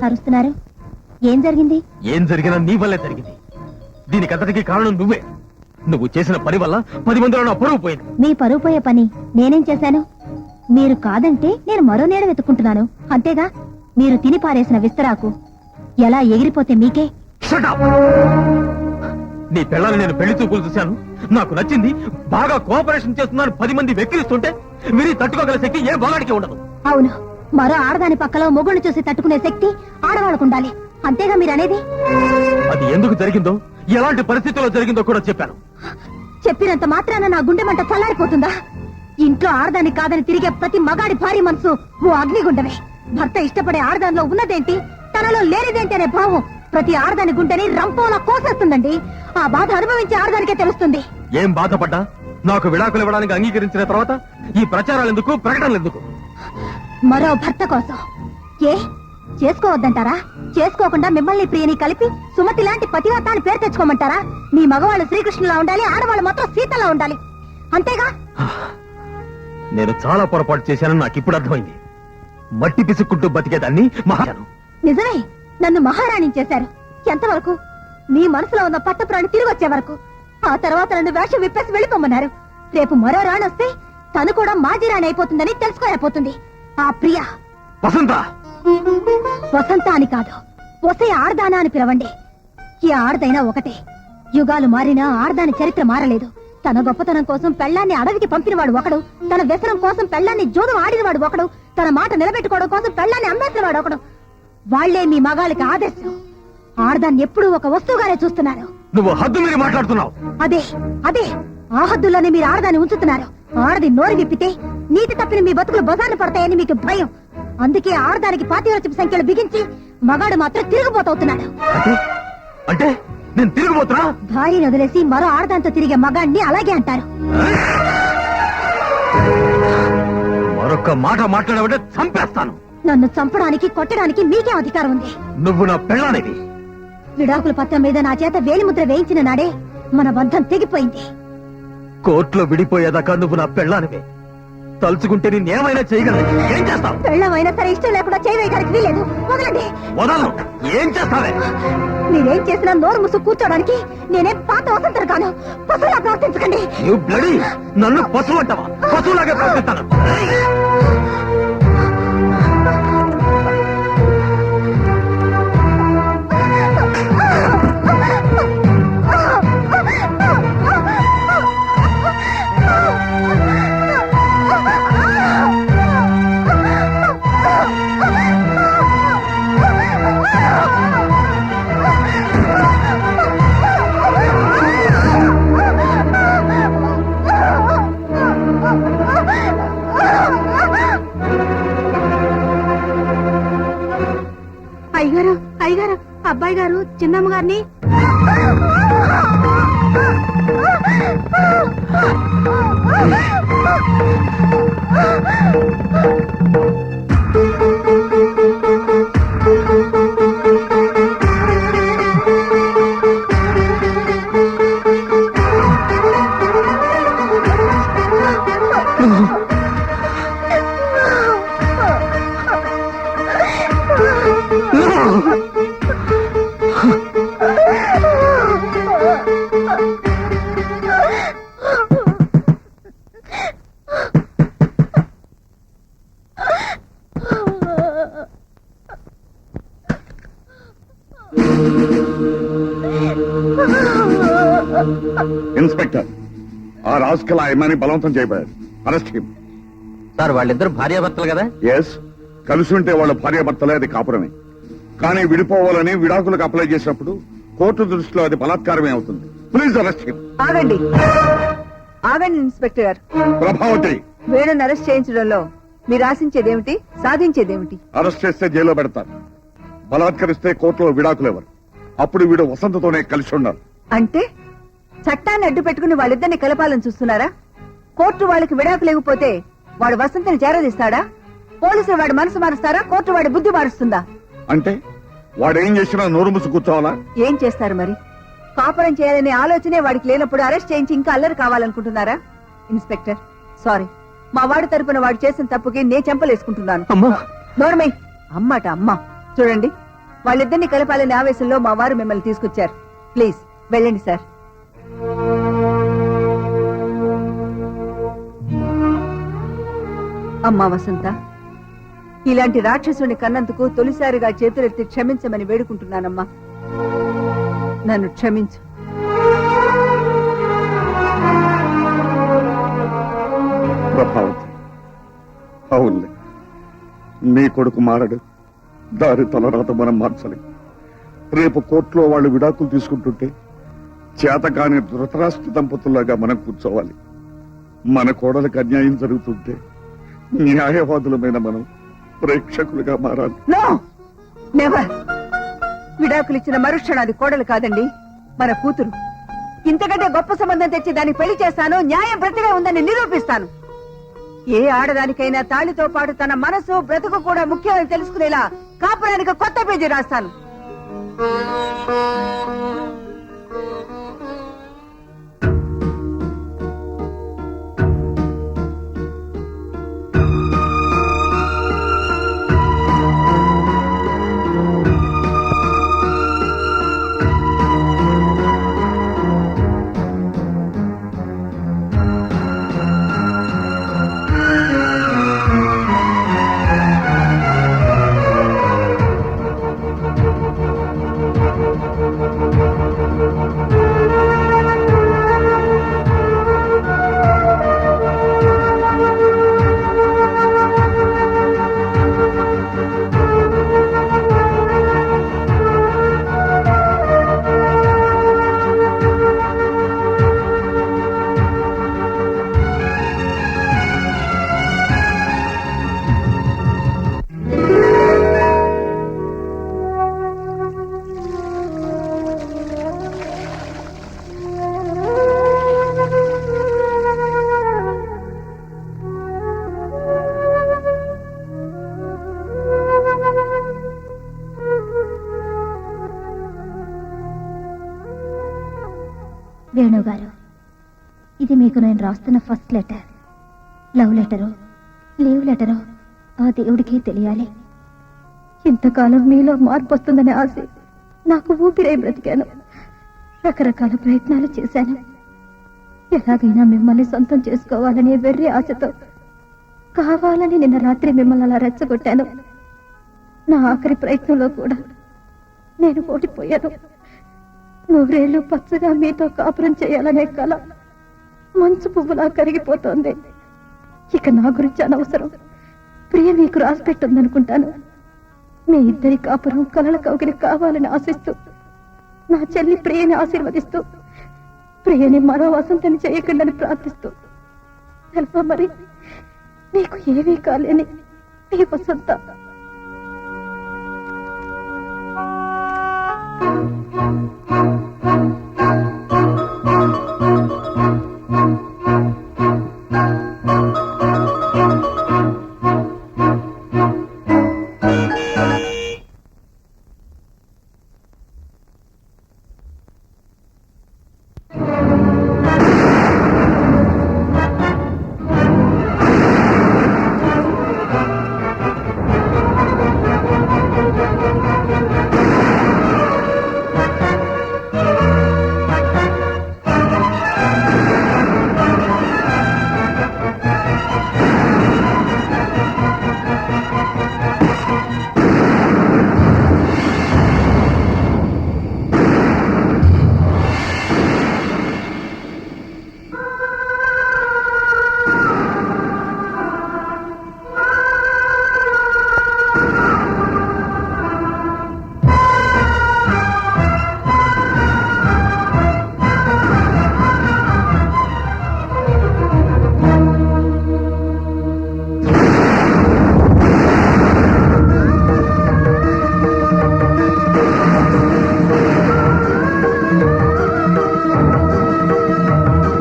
అరుస్తున్నారు? ఏం జరిగింది? ఏం జరిగినా నీ వల్లే జరిగింది. దీనికంతటికి కారణం నువ్వే. నువ్వు చేసిన పని వల్ల 10 మందిలో నా పరువు పోయింది. మీ పరువు పోయే పని నేనేం చేశాను? మీరు కాదంటే నేను మరో నీడ వెతుక్కుంటున్నాను అంతేగా. మీరు తిని పారేసిన విస్తరాకు ఎలా ఎగిరిపోతే మీకే. Shut up! నీ పిల్లల్ని నేను పెళ్లి చూపులు చూశాను, నాకు నచ్చింది, బాగా కోఆపరేషన్ చేస్తున్నాను 10 మంది వెక్కిరిస్తుంటే మీరు తట్టుకోగల శక్తి ఏ బాగాడికి ఉండదు. అవును, మరో ఆడదాని పక్కలో మొగుడు చూసి తట్టుకునే శక్తి ఆడవాళ్ళకు ఉండాలి అంతేగా మీరు అనేది. అది ఎందుకు జరిగిందో, ఎలాంటి పరిస్థితుల్లో జరిగిందో కూడా చెప్పాను. చెప్పినంత మాత్రాన నా గుండె మంట చల్లారిపోతుందా? ఇంట్లో ఆడదాని కాదని తిరిగే ప్రతి మగాడి భారీ మనసు ఓ అగ్నిగుండమే. భర్త ఇష్టపడే ఆడదానిలో ఉన్నదేంటి, తనలో లేనిదేంటి అనే భావం ప్రతి ఆడదాని గుండెని రంపోలా కోసేస్తుందండి. ఆ బాధ అనుభవించే ఆడదానికే తెలుస్తుంది. ఏం బాధపడ్డా నాకు విడాకులు ఇవ్వడానికి అంగీకరించిన తర్వాత ఈ ప్రచారాలు ఎందుకు, ప్రకటనలు ఎందుకు? మరో భర్త కోసం. ఏ చేసుకోవద్దంటారా? చేసుకోకుండా మిమ్మల్ని ప్రియని కలిపి సుమతి లాంటి పతివ్రత అని పేరు తెచ్చుకోమంటారా? మీ మగవాళ్ళు శ్రీకృష్ణులా ఉండాలి, ఆడవాళ్ళు మాత్రం సీతలా ఉండాలి అంతేగా. నేను చాలా పొరపాటు చేశానని నాకు ఇప్పుడు అర్థమైంది. మట్టి పిసుక్కుంటూ బతికేదాన్ని మహారాణు. నిజమే, నన్ను మహారాణి చేశారు. ఎంతవరకు? మీ మనసులో ఉన్న పట్టప్రాణి తిరిగి వచ్చే వరకు. ఆ తర్వాత నన్ను వేషం విప్పేసి వెళ్ళిపోమన్నారు. రేపు మరో రాణి వస్తే తను కూడా మాజీ రాణి అయిపోతుందని తెలుసుకోలేకపోతుంది. ఆ ప్రియ వసంత. వసంత అని కాదు, వసే ఆడదానా అని పిలవండి. ఈ ఆడదైనా ఒకటే. యుగాలు మారినా ఆడదాని చరిత్ర మారలేదు. తన గొప్పతనం కోసం పెళ్లాన్ని అడవికి పంపినవాడు ఒకడు, తన వ్యసనం కోసం పెళ్లాన్ని జోదం ఆడినవాడు ఒకడు, తన మాట నిలబెట్టుకోవడం కోసం పెళ్లాన్ని అమ్మేసినవాడు ఒకడు. వాళ్లే మీ మగాళ్ళకి ఆదర్శం. ఆడదాన్ని ఎప్పుడూ ఒక వస్తువుగానే చూస్తున్నారు. నువ్వు హద్దు మీరు మాట్లాడుతున్నావు. అదే అదే ఆ హద్దుల్లోనే మీరు ఆడదాన్ని ఉంచుతున్నారు. ఆడది నోరు విప్పితే నీతి తప్పిన మీ బతుకులు బజార్ను పడతాయని మీకు భయం. అందుకే ఆడదానికి పాతివ్రత్యపు సంఖ్యలు బిగించి మగాడు మాత్రం తిరుగుబోతవుతున్నాడు. అంటే నేను తిరిగిపోతున్నా? భార్యను వదిలేసి మరో ఆడదాంతో తిరిగే మగాడిని అలాగే అంటారు. మరొక్క మాట మాట్లాడబట్టే చంపేస్తాను. నన్ను చంపడానికి కొట్టడానికి మీకే అధికారం ఉంది. నువ్వు నా పెళ్ళానివి. విడాకుల పత్రం మీద నా చేత వేలిముద్ర వేయించిన నాడే మన బంధం తెగిపోయింది. కోర్టులో విడిపోయేదాకా నువ్వు నా పెళ్ళానివే. తలుచుకుంటే నేనేమైనా చేయగలను. ఏం చేస్తావు? పెళ్ళమైనా సరే ఇష్టం లేకుండా చేయవేయడానికి వీలేదు. వదలండి. వదలను. ఏం చేస్తావే? మీరేం చేసినా నోరు ముసు కూర్చోడానికి నేనేం పాత వసంతరు కాను. పశువులా ప్రవర్తించకండి. నన్ను పశువు అంటావా? పశువులాగే ప్రవర్తిస్తాను. అయ్యగారు, అయ్యగారు, అబ్బాయి గారు చిన్నమ్మ గారిని. ఇన్స్పెక్టర్, ఆ రాజకీయ ఆయమని బలవంతం చేయబోయారు. Arrest him. సార్, వాళ్ళిద్దరు భార్యాభర్తలు కదా? ఎస్, కలిసి ఉంటే వాళ్ళ భార్యాభర్తలే, అది కాపురమే. కానీ విడిపోవాలని విడాకులకు అప్లై చేసినప్పుడు కోర్టు దృష్టిలో అది బలాత్కారమే అవుతుంది. Please arrest him. ఆగండి ఆగండి ఇన్స్పెక్టర్ గారు. ప్రభావతి, వేణుని అరెస్ట్ చేయించడంలో మీరు ఆశించేదేమిటి, సాధించేదేమిటి? అరెస్ట్ చేస్తే జైల్లో పెడతారు. బలాత్కరిస్తే కోర్టులో విడాకులు ఎవరు. అప్పుడు వీడు వసంతతోనే కలిసి ఉండాలి. అంటే చట్టాన్ని అడ్డు పెట్టుకుని వాళ్ళిద్దరిని కలపాలని చూస్తున్నారా? కోర్టు వాళ్ళకి విడాకులు ఇవ్వకపోతే వాడు వసంతని చేరదీస్తాడా? పోలీసులు వాడి మనసు మారుస్తారా? కోర్టు వాడి బుద్ధి మారుస్తుందా? అంటే వాడేం చేసినా నోరు ముసు కూర్చోవాలా? ఏం చేస్తారు మరి? కాపురం చేయాలనే ఆలోచనే వాడికి లేనప్పుడు అరెస్ట్ చేయించి ఇంకా అల్లరి కావాలనుకుంటున్నారా? ఇన్స్పెక్టర్, సారీ, మా వాడి తరపున వాడు చేసిన తప్పుకి నే చెంపలేసుకుంటున్నాను. అమ్మా, నోర్మై, అమ్మట అమ్మ. చూడండి, వాళ్ళిద్దరిని కలపాలనే ఆవేశంలో మా వారు మిమ్మల్ని తీసుకొచ్చారు. ప్లీజ్ వెళ్ళండి సార్. అమ్మా వసంత, ఇలాంటి రాక్షసుని కన్నందుకు తొలిసారిగా చేతులెత్తి క్షమించమని వేడుకుంటున్నానమ్మా. నన్ను క్షమించు. ప్రభావతి, అవునులే, నీ కొడుకు మారడు. దారి తలరాత మనం మార్చలేం. రేపు కోర్టులో వాళ్ళు విడాకులు తీసుకుంటుంటే చేతకాని ధృతరాష్ట్ర దంపతుల్లాగా మనం కూర్చోవాలి. మన కోడలకు అన్యాయం జరుగుతుంటే న్యాయవాదులమైన మనం ప్రేక్షకులుగా మారాలి. No never. విడాకులు ఇచ్చిన మరుక్షణాది కోడలు కాదండి, మన కూతురు. ఇంతకంటే గొప్ప సంబంధం తెచ్చి దాన్ని పెళ్లి చేస్తాను, న్యాయం ప్రతిగా ఉందని నిరూపిస్తాను. ఏ ఆడదానికైనా తాళితో పాటు తన మనసు బ్రతుకు కూడా ముఖ్యమని తెలుసుకునేలా కాపురానికి కొత్త పేజీ రాస్తాను. వేణుగారు, ఇది మీకు నేను రాస్తున్న ఫస్ట్ లెటర్. లవ్ లెటరో లీవ్ లెటరో ఆ దేవుడికే తెలియాలి. ఇంతకాలం మీలో మార్పు వస్తుందనే ఆశ నాకు ఊపిరై బ్రతికాను. రకరకాల ప్రయత్నాలు చేశాను. ఎలాగైనా మిమ్మల్ని సొంతం చేసుకోవాలనే వెర్రి ఆశతో కావాలని నిన్న రాత్రి మిమ్మల్ని అలా రెచ్చగొట్టాను. నా ఆఖరి ప్రయత్నంలో కూడా నేను ఓడిపోయాను. 100 ఏళ్లు పచ్చగా మీతో కాపురం చేయాలనే కల మంచు పువ్వులా కరిగిపోతోంది. ఇక నా గురించి అనవసరం. ప్రియ మీకు రాసిపెట్టుందనుకుంటాను. మీ ఇద్దరి కాపురం కలల కౌగిలి కావాలని ఆశిస్తూ, నా చెల్లి ప్రియని ఆశీర్వదిస్తూ, ప్రియని మరో వసంతని చేయకుండాని ప్రార్థిస్తూ, తెలుసా మరి మీకు ఏమీ కాలేని ఈ వసంత